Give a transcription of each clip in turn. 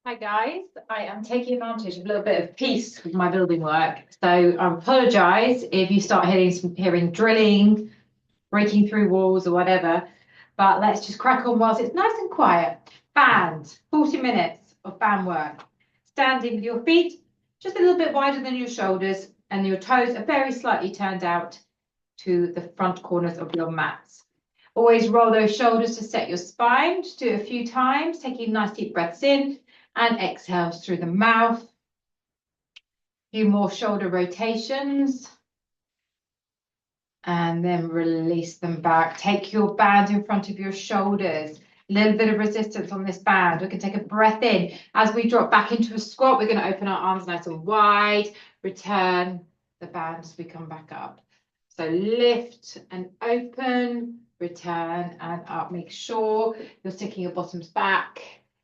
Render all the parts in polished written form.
Hi guys, I am taking advantage of a little bit of peace with my building work. So I apologise if you start hearing drilling, breaking through walls or whatever, but let's just crack on whilst it's nice and quiet. Band, 40 minutes of band work. Standing with your feet just a little bit wider than your shoulders and your toes are very slightly turned out to the front corners of your mats. Always roll those shoulders to set your spine. Just do it a few times, taking nice deep breaths in and exhales through the mouth. A few more shoulder rotations. And then release them back. Take your band in front of your shoulders. A little bit of resistance on this band. We can take a breath in. As we drop back into a squat, we're going to open our arms nice and wide. Return the band as we come back up. So lift and open, return and up. Make sure you're sticking your bottoms back,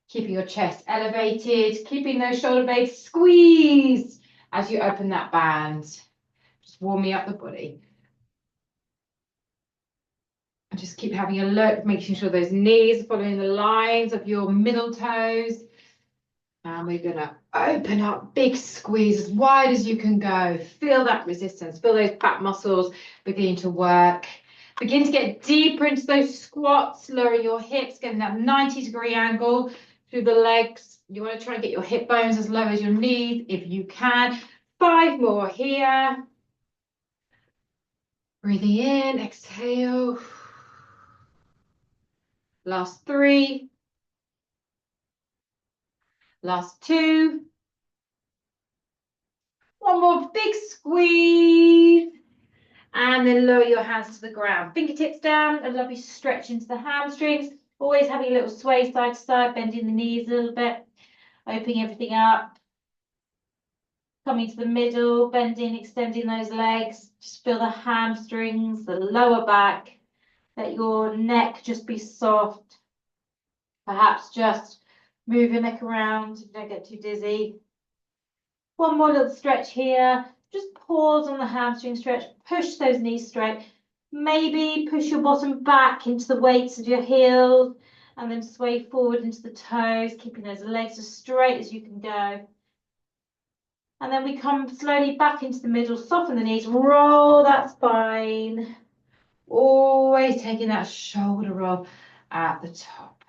keeping your chest elevated, keeping those shoulder blades squeezed as you open that band. Just warming up the body. And just keep having a look, making sure those knees are following the lines of your middle toes. And we're going to open up, big squeeze as wide as you can go. Feel that resistance, feel those back muscles beginning to work. Begin to get deeper into those squats, lowering your hips, getting that 90-degree angle through the legs. You want to try and get your hip bones as low as your knees if you can. 5 more here. Breathing in, exhale. Last 3. Last 2. One more big squeeze. And then lower your hands to the ground. Fingertips down, a lovely stretch into the hamstrings. Always having a little sway side to side, bending the knees a little bit. Opening everything up. Coming to the middle, bending, extending those legs. Just feel the hamstrings, the lower back. Let your neck just be soft. Perhaps just move your neck around if you don't get too dizzy. One more little stretch here. Just pause on the hamstring stretch. Push those knees straight. Maybe push your bottom back into the weights of your heels and then sway forward into the toes, keeping those legs as straight as you can go. And then we come slowly back into the middle, soften the knees, roll that spine. Always taking that shoulder roll at the top.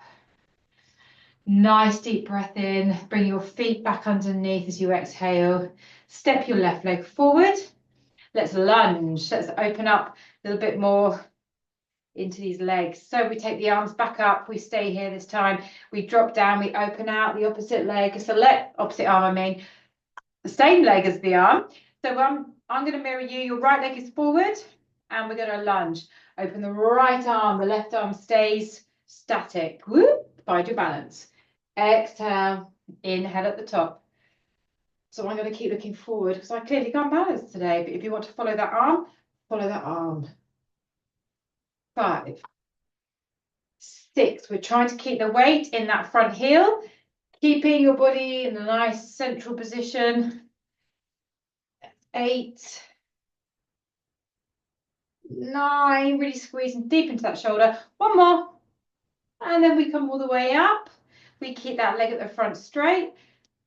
Nice deep breath in. Bring your feet back underneath as you exhale. Step your left leg forward. Let's lunge. Let's open up a little bit more into these legs. So we take the arms back up. We stay here this time. We drop down. We open out the opposite leg. So opposite arm, I mean. The same leg as the arm. So I'm going to mirror you. Your right leg is forward. And we're going to lunge. Open the right arm. The left arm stays static. Whoop. Find your balance. Exhale, inhale at the top. So I'm going to keep looking forward because I clearly can't balance today. But if you want to follow that arm, follow that arm. 5, 6. We're trying to keep the weight in that front heel, keeping your body in a nice central position. 8, 9, really squeezing deep into that shoulder. One more. And then we come all the way up. We keep that leg at the front straight.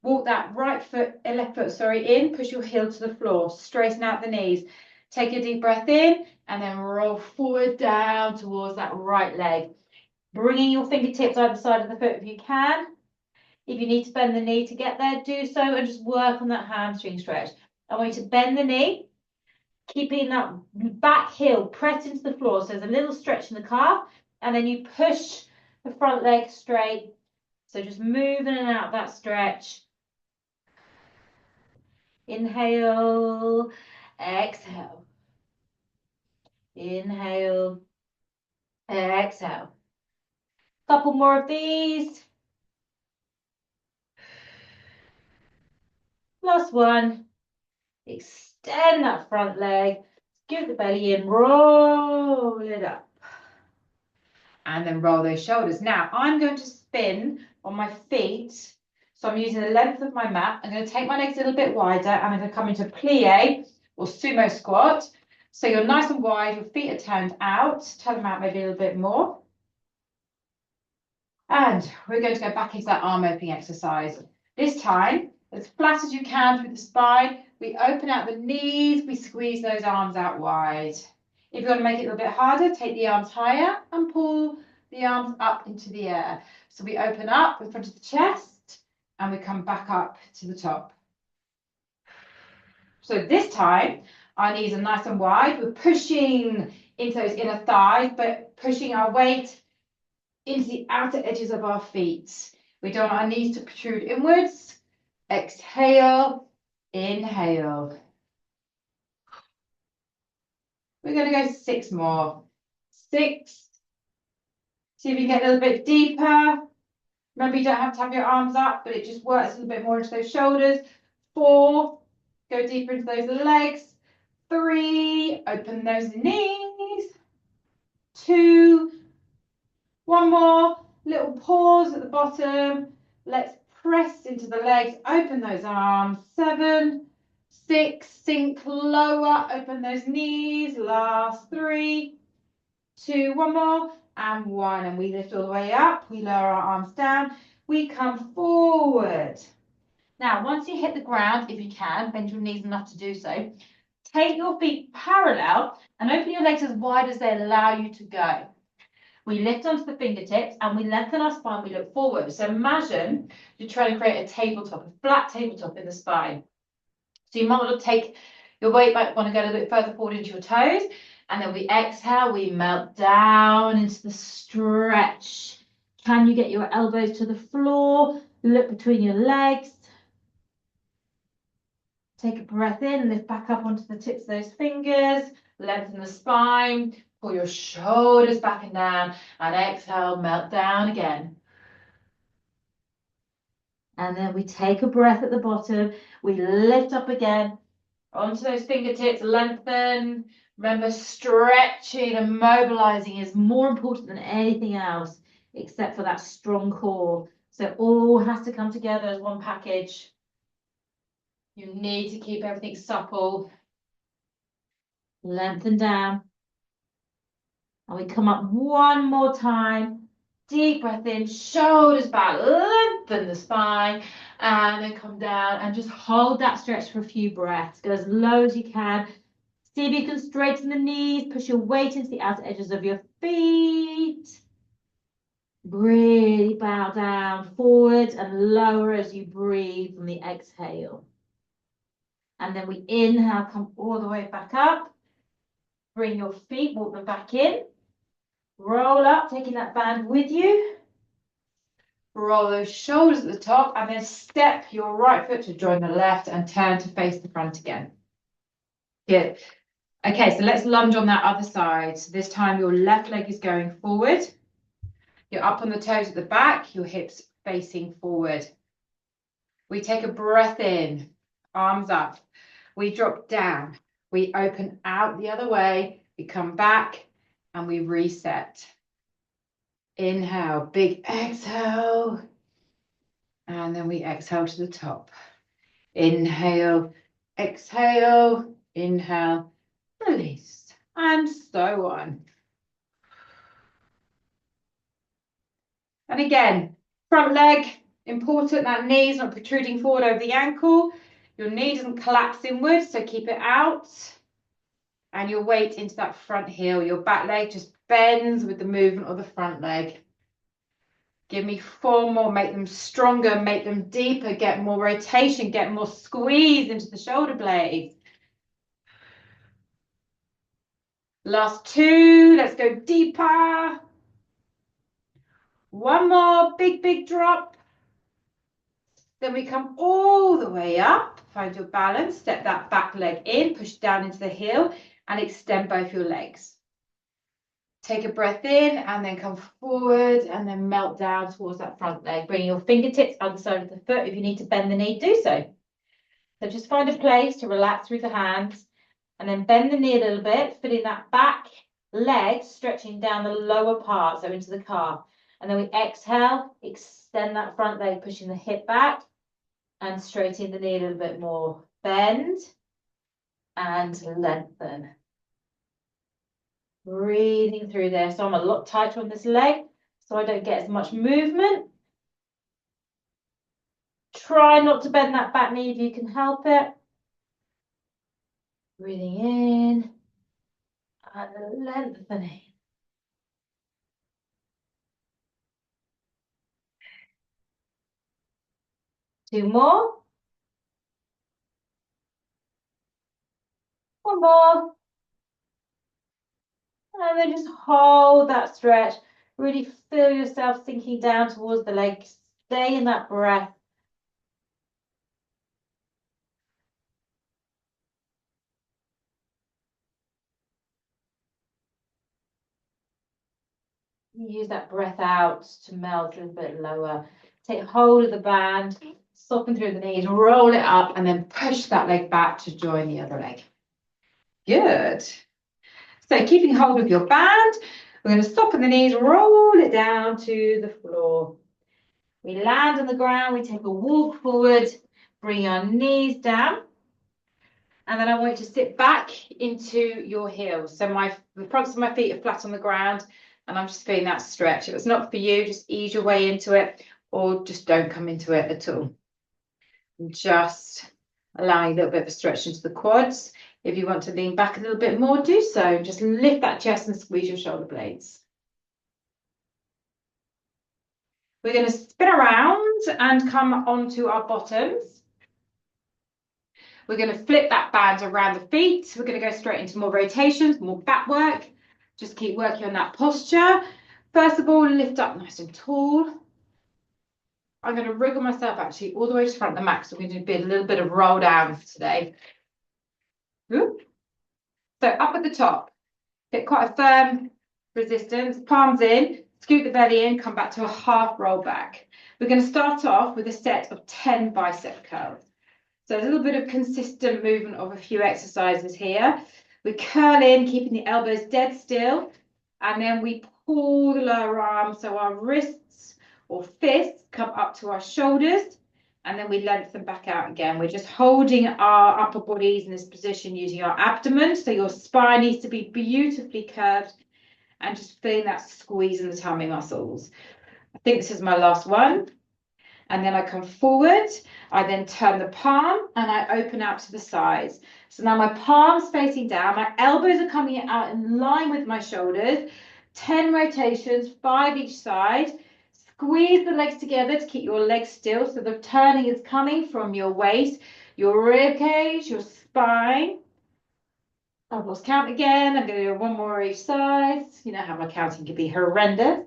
Walk that left foot, in. Push your heel to the floor. Straighten out the knees. Take a deep breath in and then roll forward down towards that right leg. Bringing your fingertips either side of the foot if you can. If you need to bend the knee to get there, do so and just work on that hamstring stretch. I want you to bend the knee, keeping that back heel pressed into the floor. So there's a little stretch in the calf and then you push the front leg straight. So just move in and out that stretch. Inhale, exhale. Inhale, exhale. Couple more of these. Last one. Extend that front leg. Give the belly in. Roll it up. And then roll those shoulders. Now, I'm going to spin on my feet. So I'm using the length of my mat. I'm going to take my legs a little bit wider and I'm going to come into plie or sumo squat. So you're nice and wide, your feet are turned out. Turn them out maybe a little bit more. And we're going to go back into that arm opening exercise. This time, as flat as you can through the spine, we open out the knees, we squeeze those arms out wide. If you want to make it a little bit harder, take the arms higher and pull the arms up into the air. So we open up in front of the chest and we come back up to the top. So this time, our knees are nice and wide. We're pushing into those inner thighs, but pushing our weight into the outer edges of our feet. We don't want our knees to protrude inwards. Exhale, inhale. We're going to go 6 more. 6. See if you can get a little bit deeper. Remember, you don't have to have your arms up, but it just works a little bit more into those shoulders. 4. Go deeper into those legs. 3. Open those knees. 2. 1 more. Little pause at the bottom. Let's press into the legs. Open those arms. 7. 6. Sink lower. Open those knees. Last 3. 2. 1 more. And 1. And we lift all the way up. We lower our arms down. We come forward. Now, once you hit the ground, if you can, bend your knees enough to do so. Take your feet parallel and open your legs as wide as they allow you to go. We lift onto the fingertips and we lengthen our spine, we look forward. So imagine you're trying to create a tabletop, a flat tabletop in the spine. So you might want to take your weight back, want to go a little bit further forward into your toes. And then we exhale, we melt down into the stretch. Can you get your elbows to the floor? Look between your legs. Take a breath in, lift back up onto the tips of those fingers, lengthen the spine, pull your shoulders back and down, and exhale, melt down again. And then we take a breath at the bottom, we lift up again, onto those fingertips, lengthen. Remember, stretching and mobilizing is more important than anything else, except for that strong core. So it all has to come together as one package. You need to keep everything supple. Lengthen down. And we come up one more time. Deep breath in, shoulders back, lengthen the spine, and then come down and just hold that stretch for a few breaths. Go as low as you can. See if you can straighten the knees, push your weight into the outer edges of your feet. Really bow down, forward and lower as you breathe from the exhale. And then we inhale, come all the way back up. Bring your feet, walk them back in. Roll up, taking that band with you. Roll those shoulders at the top and then step your right foot to join the left and turn to face the front again. Good. Okay, so let's lunge on that other side. So this time your left leg is going forward. You're up on the toes at the back, your hips facing forward. We take a breath in, arms up. We drop down. We open out the other way. We come back and we reset. Inhale, big exhale. And then we exhale to the top. Inhale, exhale, inhale, release, and so on. And again, front leg, important, that knee's not protruding forward over the ankle. Your knee doesn't collapse inwards, so keep it out. And your weight into that front heel. Your back leg just bends with the movement of the front leg. Give me 4 more, make them stronger, make them deeper, get more rotation, get more squeeze into the shoulder blades. Last 2, let's go deeper. 1 more, big, big drop. Then we come all the way up, find your balance, step that back leg in, push down into the heel and extend both your legs. Take a breath in and then come forward and then melt down towards that front leg. Bring your fingertips underside of the foot. If you need to bend the knee, do so. So just find a place to relax through the hands and then bend the knee a little bit, feeling that back leg stretching down the lower part, so into the calf. And then we exhale, extend that front leg, pushing the hip back and straighten the knee a little bit more. Bend and lengthen. Breathing through there. So I'm a lot tighter on this leg. so I don't get as much movement. Try not to bend that back knee if you can help it. Breathing in and lengthening. Two more. One more. And then just hold that stretch. Really feel yourself sinking down towards the legs. Stay in that breath. Use that breath out to melt a little bit lower. Take hold of the band, soften through the knees, roll it up, and then push that leg back to join the other leg. Good. So keeping hold of your band, we're going to soften the knees, roll it down to the floor. We land on the ground, we take a walk forward, bring our knees down. And then I want you to sit back into your heels. So the fronts of my feet are flat on the ground, and I'm just feeling that stretch. If it's not for you, just ease your way into it, or just don't come into it at all. And just allowing a little bit of a stretch into the quads. If you want to lean back a little bit more, do so. Just lift that chest and squeeze your shoulder blades. We're going to spin around and come onto our bottoms. We're going to flip that band around the feet. We're going to go straight into more rotations, more back work. Just keep working on that posture. First of all, lift up nice and tall. I'm going to wriggle myself actually all the way to the front of the mat. So we're going to do a little bit of roll down today. So up at the top, get quite a firm resistance, palms in, scoot the belly in, come back to a half roll back. We're going to start off with a set of 10 bicep curls. So a little bit of consistent movement of a few exercises here. We curl in, keeping the elbows dead still, and then we pull the lower arm so our wrists or fists come up to our shoulders, and then we lengthen back out again. We're just holding our upper bodies in this position using our abdomen, so your spine needs to be beautifully curved, and just feeling that squeeze in the tummy muscles. I think this is my last one. And then I come forward, I then turn the palm and I open out to the sides. So now my palm's facing down, my elbows are coming out in line with my shoulders, 10 rotations, 5 each side. Squeeze the legs together to keep your legs still. So the turning is coming from your waist, your rib cage, your spine. I've lost count again. I'm going to do one more each side. You know how my counting can be horrendous.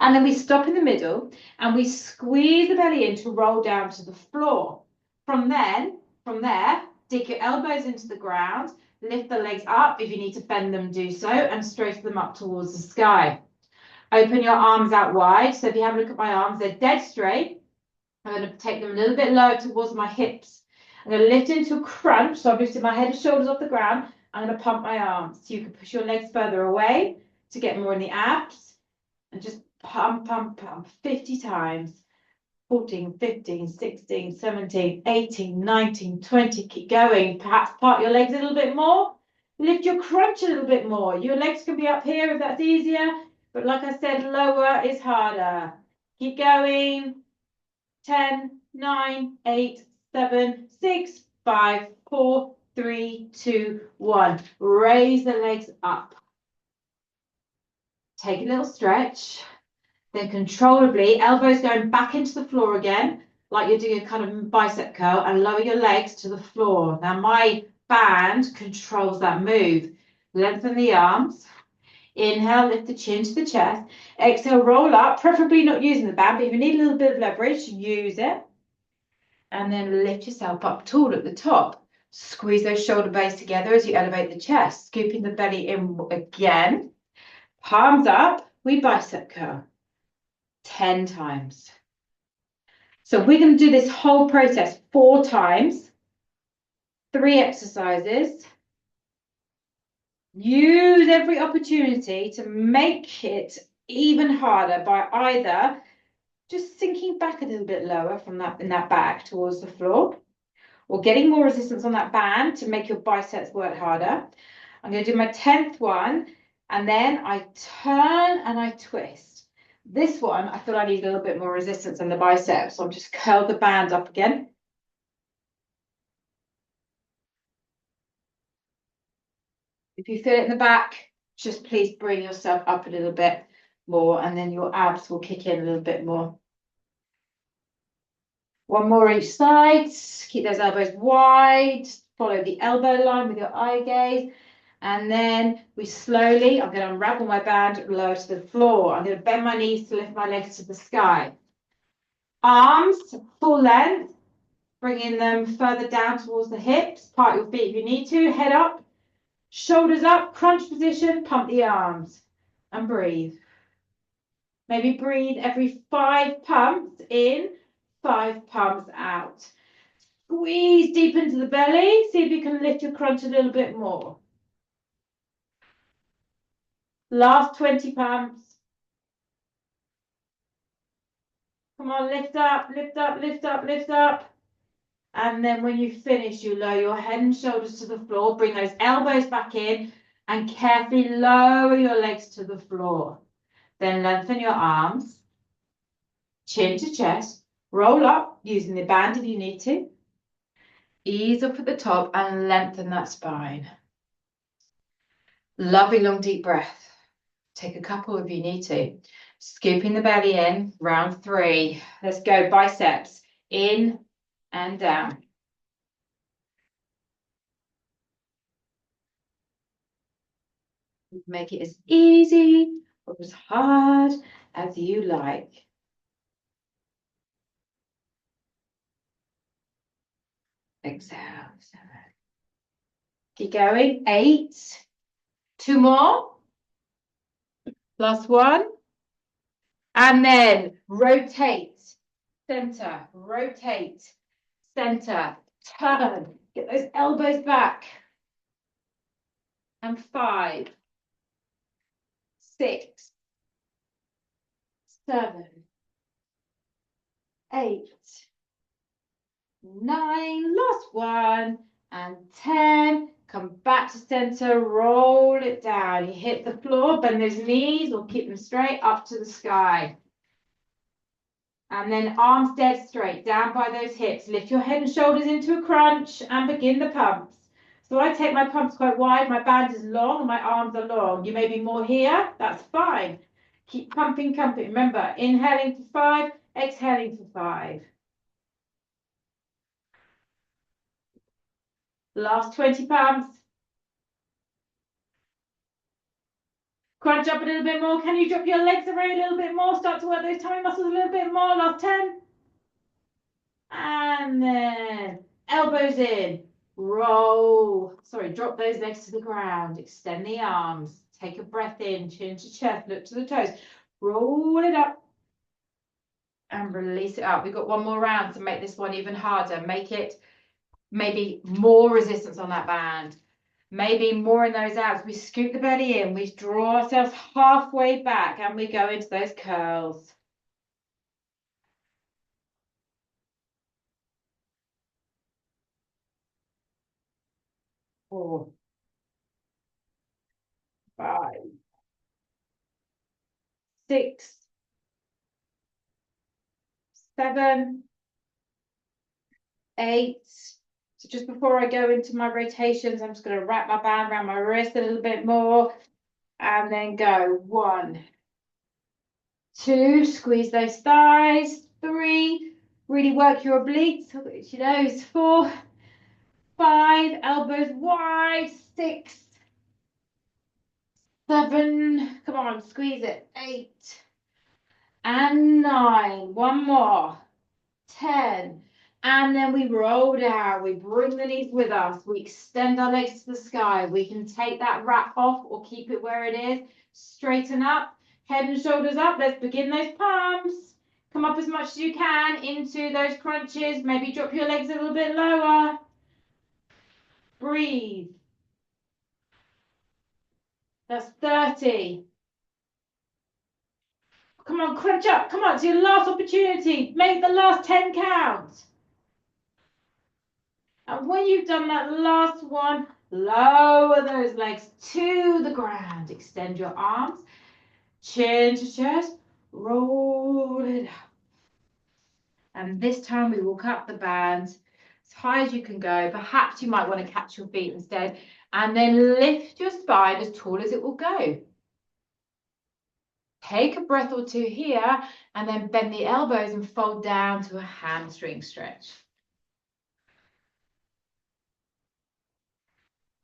And then we stop in the middle and we squeeze the belly in to roll down to the floor. From there, dig your elbows into the ground, lift the legs up. If you need to bend them, do so, and straighten them up towards the sky. Open your arms out wide. So if you have a look at my arms, they're dead straight. I'm going to take them a little bit lower towards my hips. I'm going to lift into a crunch. So I've lifted my head and shoulders off the ground. I'm going to pump my arms. So you can push your legs further away to get more in the abs. And just pump, pump, pump 50 times. 14, 15, 16, 17, 18, 19, 20. Keep going. Perhaps part your legs a little bit more. Lift your crunch a little bit more. Your legs can be up here if that's easier. But like I said, lower is harder. Keep going. 10, 9, 8, 7, 6, 5, 4, 3, 2, 1. Raise the legs up. Take a little stretch. Then controllably, elbows going back into the floor again, like you're doing a kind of bicep curl, and lower your legs to the floor. Now my band controls that move. Lengthen the arms. Inhale, lift the chin to the chest. Exhale, roll up, preferably not using the band, but if you need a little bit of leverage, use it. And then lift yourself up tall at the top. Squeeze those shoulder blades together as you elevate the chest, scooping the belly in again. Palms up, we bicep curl. 10 times. So we're going to do this whole process 4 times, 3 exercises. Use every opportunity to make it even harder by either just sinking back a little bit lower from that in that back towards the floor, or getting more resistance on that band to make your biceps work harder. I'm going to do my 10th one, and then I turn and I twist. This one, I feel I need a little bit more resistance in the biceps, so I'm just curl the band up again. If you feel it in the back, just please bring yourself up a little bit more, and then your abs will kick in a little bit more. One more each side. Keep those elbows wide. Follow the elbow line with your eye gaze. And then we slowly, I'm going to unravel my band, lower to the floor. I'm going to bend my knees to lift my legs to the sky. Arms full length, bringing them further down towards the hips. Part your feet if you need to. Head up, shoulders up, crunch position, pump the arms. And breathe. Maybe breathe every 5 pumps in, 5 pumps out. Squeeze deep into the belly. See if you can lift your crunch a little bit more. Last 20 pumps. Come on, lift up, lift up, lift up, lift up. And then when you finish, you lower your head and shoulders to the floor. Bring those elbows back in and carefully lower your legs to the floor. Then lengthen your arms, chin to chest. Roll up using the band if you need to. Ease up at the top and lengthen that spine. Lovely long deep breath. Take a couple if you need to. Scooping the belly in, round 3. Let's go, biceps, in and down. Make it as easy or as hard as you like. Exhale, 7. Keep going, 8. 2 more. Last one. And then rotate, center, rotate, center, turn. Get those elbows back. And 5, 6, 7, 8, 9, last one, and 10. Come back to center, roll it down. You hit the floor, bend those knees or keep them straight up to the sky. And then arms dead straight, down by those hips. Lift your head and shoulders into a crunch and begin the pumps. So I take my pumps quite wide, my band is long and my arms are long. You may be more here, that's fine. Keep pumping, pumping. Remember, inhaling for 5, exhaling for 5. Last 20 pumps. Crunch up a little bit more. Can you drop your legs around a little bit more? Start to work those tummy muscles a little bit more. Last 10. And then elbows in. Roll. Sorry, drop those legs to the ground. Extend the arms. Take a breath in. Chin to chest. Look to the toes. Roll it up. And release it up. We've got one more round to make this one even harder. Make it maybe more resistance on that band. Maybe more in those abs. We scoop the belly in. We draw ourselves halfway back and we go into those curls. 4, 5, 6, 7, 8. So just before I go into my rotations, I'm just going to wrap my band around my wrist a little bit more and then go 1, 2, squeeze those thighs, 3, really work your obliques, you know, 4, 5, elbows wide, 6, 7, come on, squeeze it, 8, and 9, one more, 10, and then we roll down, we bring the knees with us, we extend our legs to the sky, we can take that wrap off or keep it where it is, straighten up, head and shoulders up, let's begin those pumps, come up as much as you can into those crunches, maybe drop your legs a little bit lower, breathe, that's 30, come on, crunch up, come on, it's your last opportunity, make the last 10 count. And when you've done that last one, lower those legs to the ground. Extend your arms, chin to chest. roll it up. And this time we walk up the band as high as you can go. Perhaps you might want to catch your feet instead, and then lift your spine as tall as it will go. Take a breath or two here, and then bend the elbows and fold down to a hamstring stretch.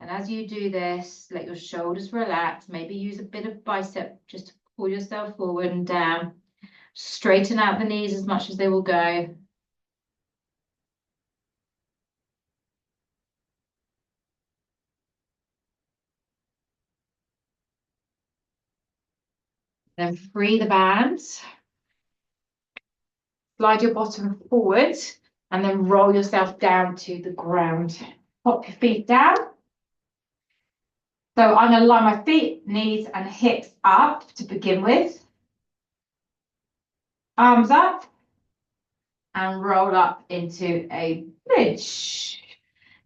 And as you do this, let your shoulders relax. Maybe use a bit of bicep just to pull yourself forward and down. Straighten out the knees as much as they will go. Then free the bands. Slide your bottom forward and then roll yourself down to the ground. Pop your feet down. So I'm going to line my feet, knees and hips up to begin with. Arms up and roll up into a bridge.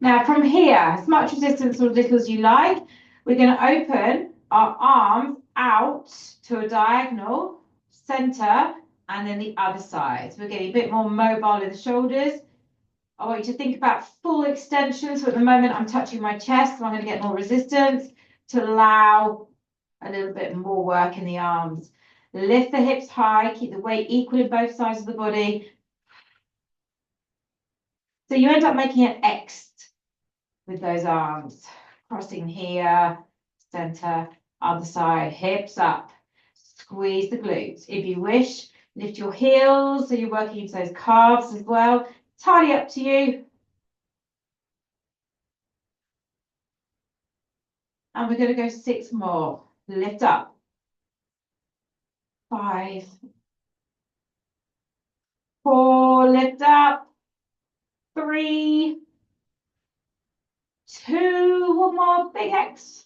Now from here, as much resistance or little as you like, we're going to open our arms out to a diagonal, center, and then the other side. So we're getting a bit more mobile in the shoulders. I want you to think about full extension. So at the moment I'm touching my chest, so I'm going to get more resistance to allow a little bit more work in the arms. Lift the hips high, keep the weight equal in both sides of the body. So you end up making an X with those arms. Crossing here, center, other side, hips up. Squeeze the glutes. If you wish, lift your heels, so you're working into those calves as well. Entirely up to you. And we're going to go 6 more. Lift up. 5, 4, lift up. 3, 2, one more, big X.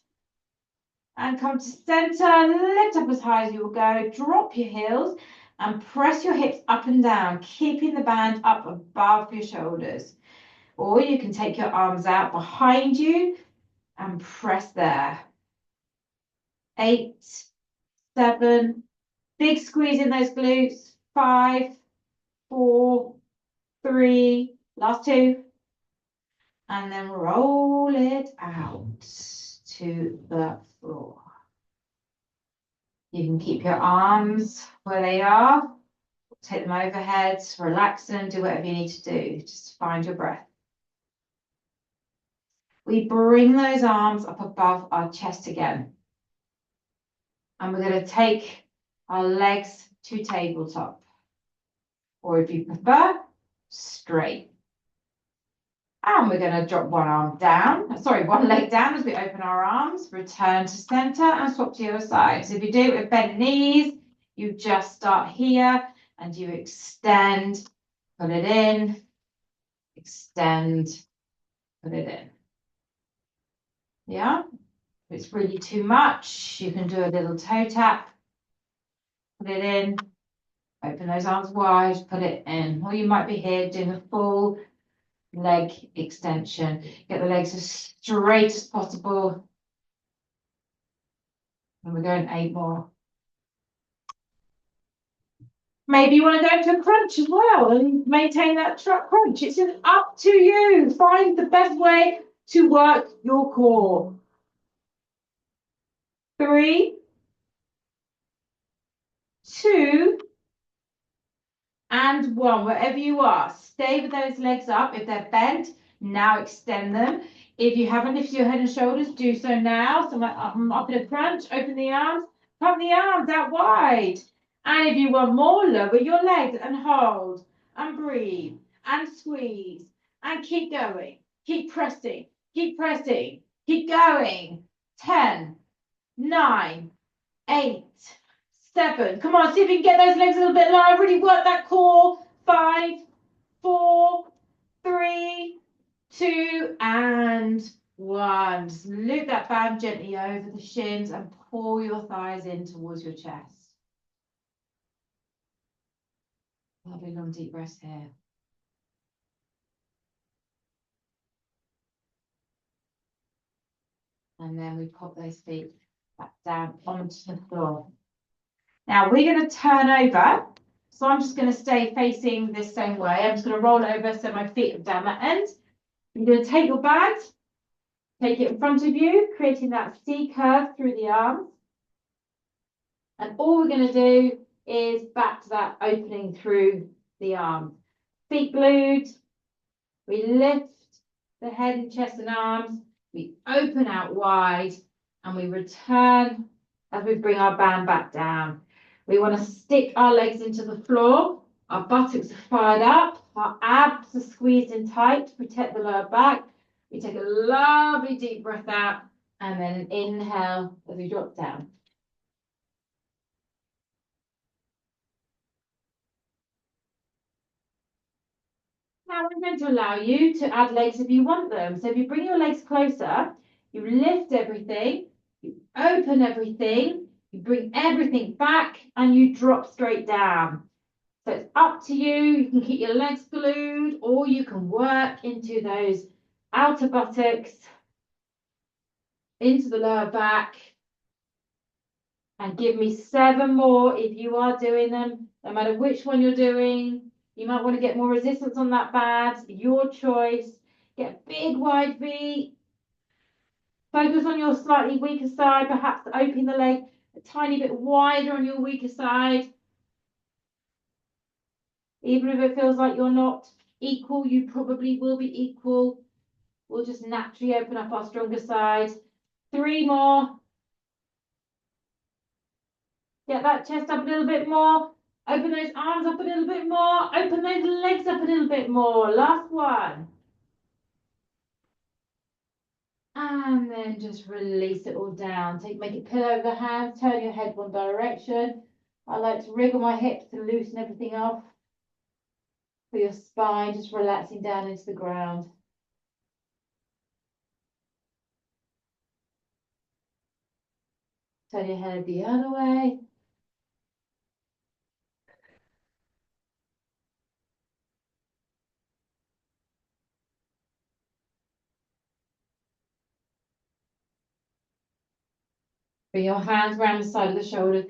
And come to center, lift up as high as you will go. Drop your heels and press your hips up and down, keeping the band up above your shoulders. Or you can take your arms out behind you and press there. 8, 7, big squeeze in those glutes. 5, 4, 3, last 2. And then roll it out to the floor. You can keep your arms where they are. Take them overhead, relax them, do whatever you need to do. Just find your breath. We bring those arms up above our chest again. And we're going to take our legs to tabletop. Or if you prefer, straight. And we're going to drop one leg down as we open our arms, return to center and swap to the other side. So if you do it with bent knees, you just start here and you extend, put it in, extend, put it in. Yeah, if it's really too much, you can do a little toe tap, put it in, open those arms wide, put it in. Or you might be here doing a full leg extension. Get the legs as straight as possible. And we're going 8 more. Maybe you want to go into a crunch as well and maintain that crunch. It's just up to you. Find the best way to work your core. 3, 2, and 1. Wherever you are, stay with those legs up. If they're bent, now extend them. If you haven't lifted your head and shoulders, do so now. So I'm up in a crunch, open the arms, pump the arms out wide. And if you want more, lower your legs and hold and breathe and squeeze and keep going. Keep pressing, keep pressing, keep going. 10, 9, 8, 7. Come on, see if you can get those legs a little bit lower. Really work that core. 5, 4, 3, 2, and 1. Just loop that band gently over the shins and pull your thighs in towards your chest. Lovely long deep breaths here. And then we pop those feet back down onto the floor. Now we're going to turn over. So I'm just going to stay facing this same way. I'm just going to roll over so my feet are down that end. You're going to take your bags, take it in front of you, creating that C curve through the arms. And all we're going to do is back to that opening through the arms. Feet glued. We lift the head and chest and arms. We open out wide and we return as we bring our band back down. We want to stick our legs into the floor. Our buttocks are fired up. Our abs are squeezed in tight to protect the lower back. We take a lovely deep breath out and then an inhale as we drop down. Now I'm going to allow you to add legs if you want them. So if you bring your legs closer, you lift everything, you open everything, you bring everything back and you drop straight down. So it's up to you. You can keep your legs glued or you can work into those outer buttocks, into the lower back. And give me 7 more if you are doing them, no matter which one you're doing. You might want to get more resistance on that band, your choice. Get big wide feet. Focus on your slightly weaker side, perhaps opening the leg a tiny bit wider on your weaker side. Even if it feels like you're not equal, you probably will be equal. We'll just naturally open up our stronger side. 3 more. Get that chest up a little bit more. Open those arms up a little bit more. Open those legs up a little bit more. Last one. And then just release it all down. Make it pillow over the hands. Turn your head one direction. I like to wriggle my hips to loosen everything off. For your spine, just relaxing down into the ground. Turn your head the other way. Bring your hands around the side of the shoulders.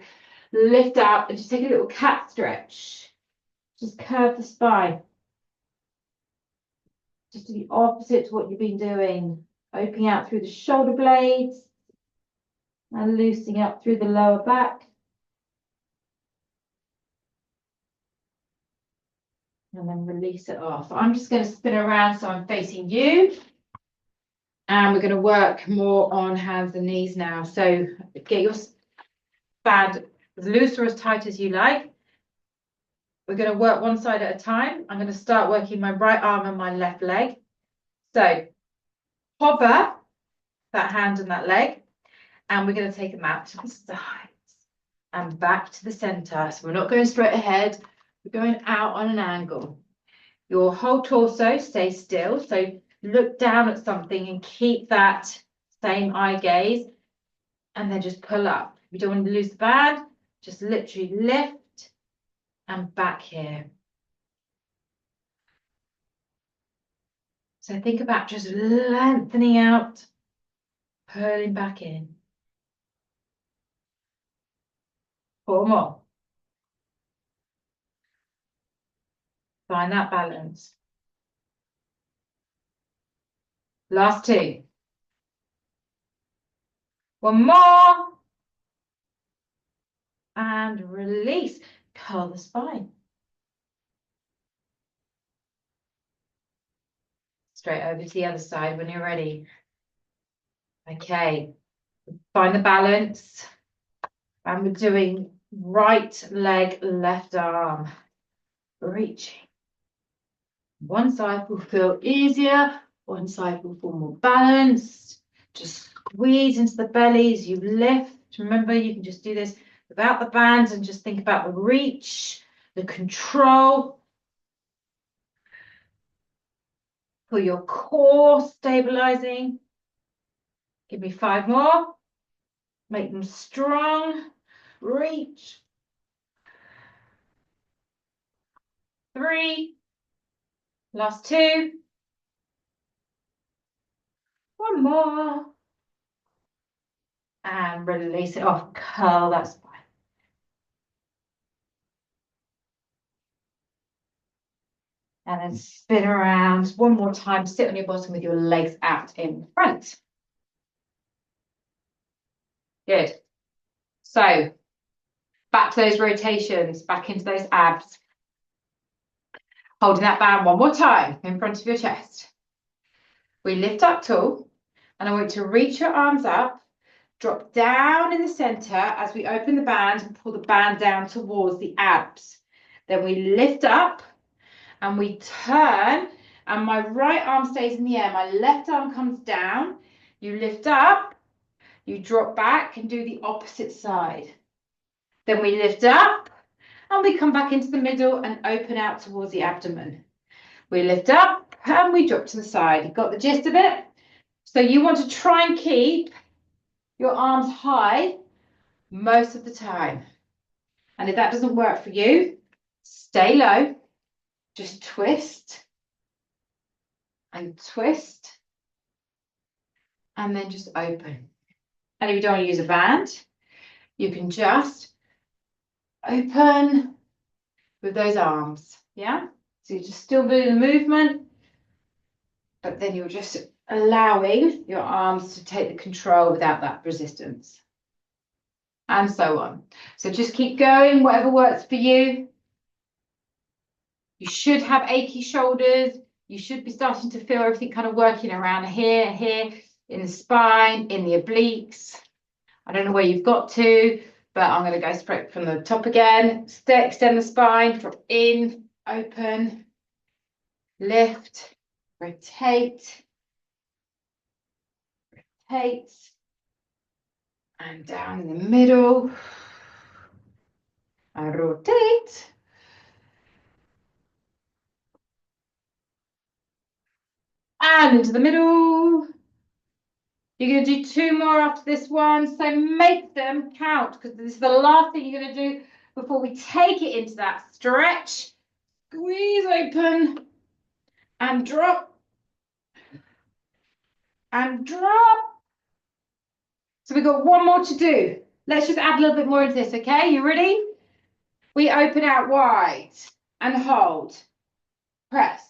Lift up and just take a little cat stretch. Just curve the spine. Just to the opposite to what you've been doing. Opening out through the shoulder blades. And loosening up through the lower back. And then release it off. I'm just going to spin around so I'm facing you. And we're going to work more on hands and knees now. So get your band as loose or as tight as you like. We're going to work one side at a time. I'm going to start working my right arm and my left leg. So hover that hand and that leg. And we're going to take them out to the sides and back to the center. So we're not going straight ahead. We're going out on an angle. Your whole torso stays still. So look down at something and keep that same eye gaze. And then just pull up. If you don't want to lose the band, just literally lift and back here. So think about just lengthening out, pulling back in. 4 more. Find that balance. Last 2. 1 more. And release. Curl the spine. Straight over to the other side when you're ready. Okay. Find the balance. And we're doing right leg, left arm. Reaching. One side will feel easier. One side will feel more balanced. Just squeeze into the belly as you lift. Remember, you can just do this without the bands and just think about the reach, the control. For your core stabilizing. Give me 5 more. Make them strong. Reach. 3. Last 2. 1 more. And release it off. Curl that spine. And then spin around one more time. Sit on your bottom with your legs out in front. Good. So back to those rotations, back into those abs. Holding that band one more time in front of your chest. We lift up tall, and I want you to reach your arms up, drop down in the center as we open the band and pull the band down towards the abs. Then we lift up and we turn, and my right arm stays in the air. My left arm comes down. You lift up, you drop back and do the opposite side. Then we lift up and we come back into the middle and open out towards the abdomen. We lift up and we drop to the side. You've got the gist of it? So you want to try and keep your arms high most of the time. And if that doesn't work for you, stay low, just twist and twist, and then just open. And if you don't want to use a band, you can just open with those arms, yeah? So you're just still doing the movement, but then you're just allowing your arms to take the control without that resistance. And so on. So just keep going, whatever works for you. You should have achy shoulders. You should be starting to feel everything kind of working around here, in the spine, in the obliques. I don't know where you've got to, but I'm going to go straight from the top again. Extend the spine, drop in, open, lift, rotate, rotate, and down in the middle, and rotate. And into the middle. You're going to do 2 more after this one, so make them count, because this is the last thing you're going to do before we take it into that stretch. Squeeze open and drop and drop. So we've got 1 more to do. Let's just add a little bit more into this, okay? You ready? We open out wide and hold. Press.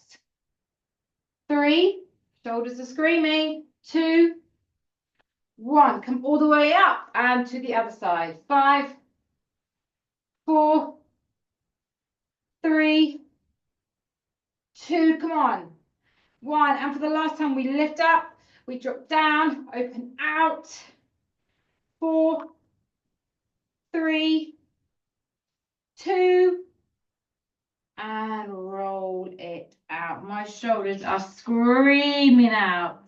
3, shoulders are screaming. 2, 1, come all the way up and to the other side. 5, 4, 3, 2, come on. 1, and for the last time we lift up, we drop down, open out. 4, 3, 2, and roll it out. My shoulders are screaming out.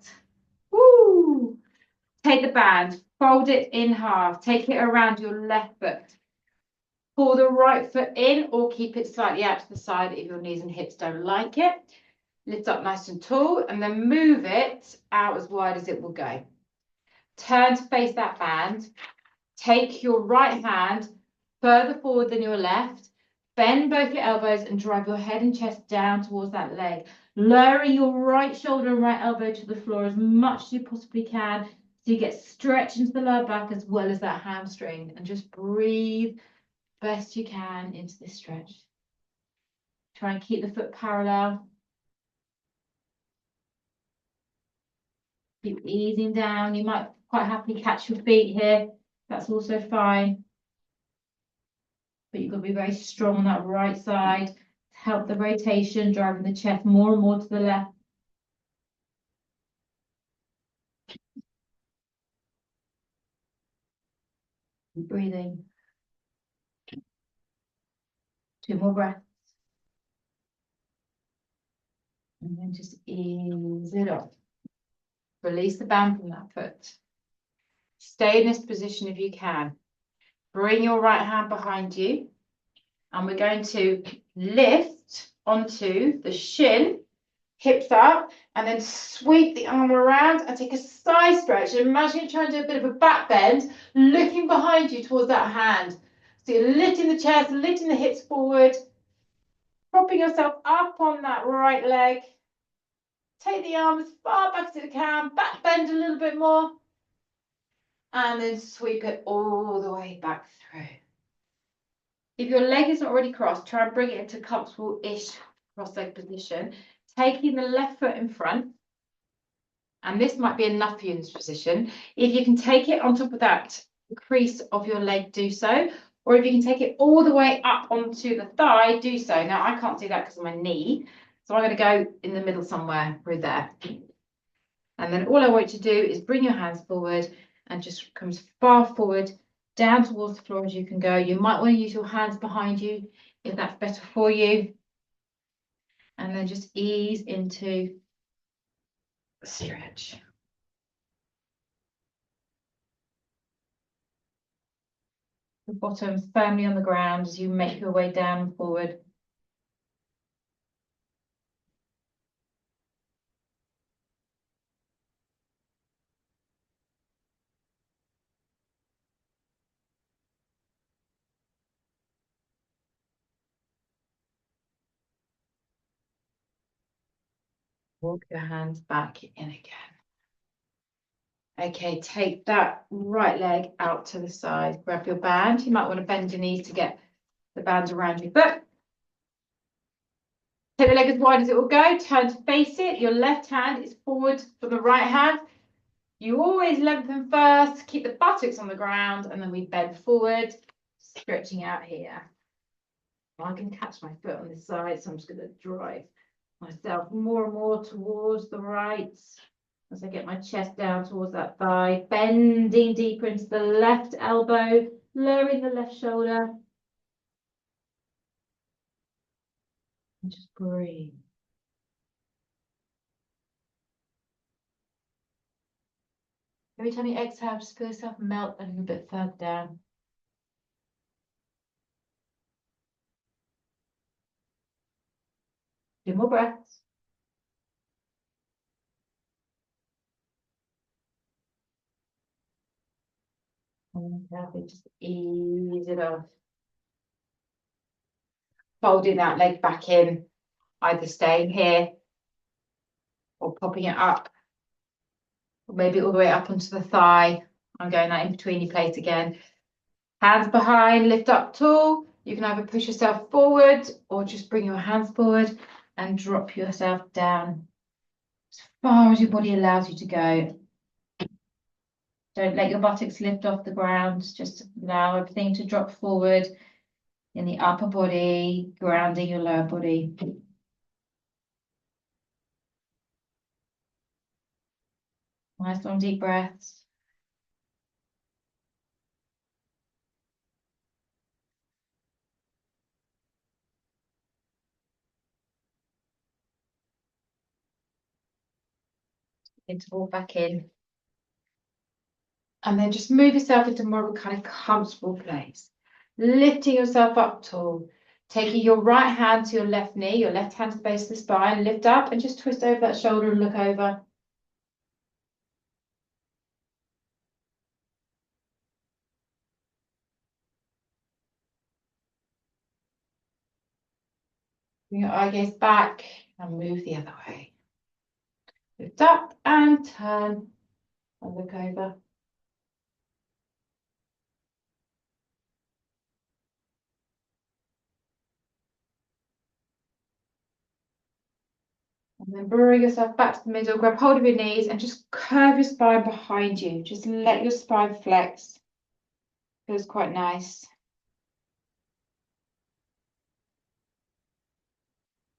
Woo! Take the band, fold it in half, take it around your left foot. Pull the right foot in or keep it slightly out to the side if your knees and hips don't like it. Lift up nice and tall and then move it out as wide as it will go. Turn to face that band. Take your right hand further forward than your left. Bend both your elbows and drive your head and chest down towards that leg. Lowering your right shoulder and right elbow to the floor as much as you possibly can so you get stretch into the lower back as well as that hamstring. And just breathe best you can into this stretch. Try and keep the foot parallel. Keep easing down. You might quite happily catch your feet here. That's also fine. But you've got to be very strong on that right side to help the rotation, driving the chest more and more to the left. Keep breathing. 2 more breaths. And then just ease it off. Release the band from that foot. Stay in this position if you can. Bring your right hand behind you. And we're going to lift onto the shin, hips up, and then sweep the arm around and take a side stretch. And imagine you're trying to do a bit of a back bend, looking behind you towards that hand. So you're lifting the chest, lifting the hips forward, propping yourself up on that right leg. Take the arm as far back as you can, back bend a little bit more, and then sweep it all the way back through. If your leg isn't already crossed, try and bring it into comfortable-ish cross-leg position, taking the left foot in front. And this might be enough for you in this position. If you can take it on top of that crease of your leg, do so. Or if you can take it all the way up onto the thigh, do so. Now, I can't do that because of my knee. So I'm going to go in the middle somewhere through there. And then all I want you to do is bring your hands forward and just come as far forward down towards the floor as you can go. You might want to use your hands behind you if that's better for you. And then just ease into the stretch. The bottom firmly on the ground as you make your way down and forward. Walk your hands back in again. Okay, take that right leg out to the side. Grab your band. You might want to bend your knees to get the band around your foot. Take the leg as wide as it will go. Turn to face it. Your left hand is forward from the right hand. You always lengthen first. Keep the buttocks on the ground, and then we bend forward, stretching out here. I can catch my foot on this side, so I'm just going to drive myself more and more towards the right as I get my chest down towards that thigh, bending deeper into the left elbow, lowering the left shoulder. And just breathe. Every time you exhale, just feel yourself melt a little bit further down. Two more breaths. And just ease it off. Folding that leg back in, either staying here or popping it up, or maybe all the way up onto the thigh. I'm going that in between your plate again. Hands behind, lift up tall. You can either push yourself forward or just bring your hands forward and drop yourself down as far as your body allows you to go. Don't let your buttocks lift off the ground. Just allow everything to drop forward in the upper body, grounding your lower body. Nice long deep breaths. Interval back in. And then just move yourself into more of a kind of comfortable place. Lifting yourself up tall. Taking your right hand to your left knee, your left hand to the base of the spine. Lift up and just twist over that shoulder and look over. Bring your eye gaze back and move the other way. Lift up and turn and look over. And then bring yourself back to the middle, grab hold of your knees and just curve your spine behind you. Just let your spine flex. Feels quite nice.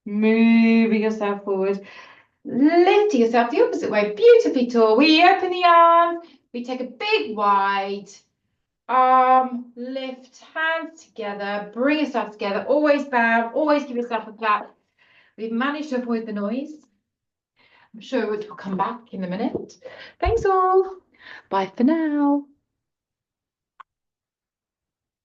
Moving yourself forward, lifting yourself the opposite way, beautifully tall. We open the arm, we take a big wide arm lift, hands together, bring yourself together, always bow, always give yourself a clap. We've managed to avoid the noise. I'm sure it will come back in a minute. Thanks all. Bye for now.